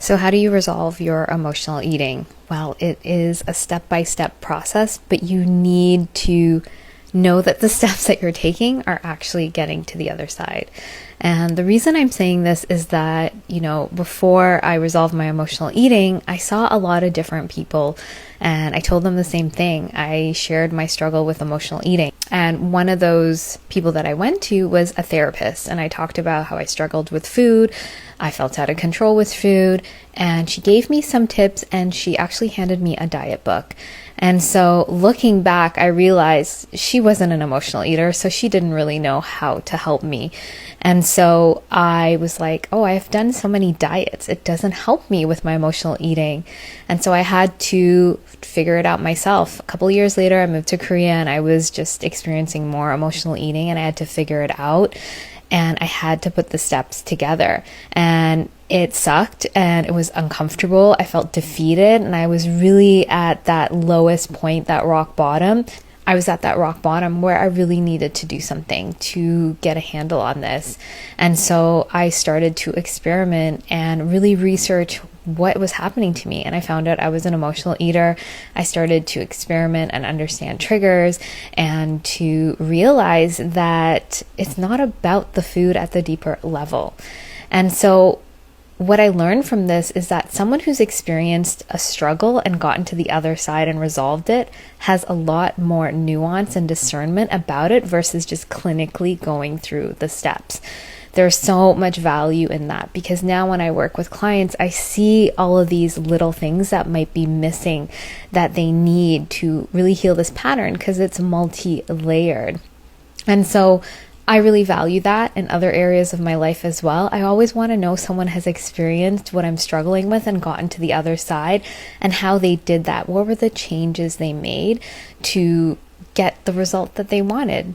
So, how do you resolve your emotional eating? Well, it is a step by step process, but you need to know that the steps that you're taking are actually getting to the other side. And the reason I'm saying this is that, before I resolved my emotional eating, I saw a lot of different people and I told them the same thing. I shared my struggle with emotional eating. And one of those people that I went to was a therapist. And I talked about how I struggled with food. I felt out of control with food. And she gave me some tips and she actually handed me a diet book. And so looking back, I realized she wasn't an emotional eater, so she didn't really know how to help me. And so I was like, oh, I've done so many diets. It doesn't help me with my emotional eating. And so I had to figure it out myself. A couple of years later, I moved to Korea and I was just experiencing more emotional eating and I had to figure it out. And I had to put the steps together. And it sucked and it was uncomfortable. I felt defeated and I was really at that lowest point, that rock bottom. I was at that rock bottom where I really needed to do something to get a handle on this. And so I started to experiment and really research what was happening to me. And I found out I was an emotional eater. I started to experiment and understand triggers and to realize that it's not about the food at the deeper level. And so what I learned from this is that someone who's experienced a struggle and gotten to the other side and resolved it has a lot more nuance and discernment about it versus just clinically going through the steps. There's so much value in that because now when I work with clients, I see all of these little things that might be missing that they need to really heal this pattern because it's multi-layered. And so I really value that in other areas of my life as well. I always want to know someone has experienced what I'm struggling with and gotten to the other side and how they did that. What were the changes they made to get the result that they wanted?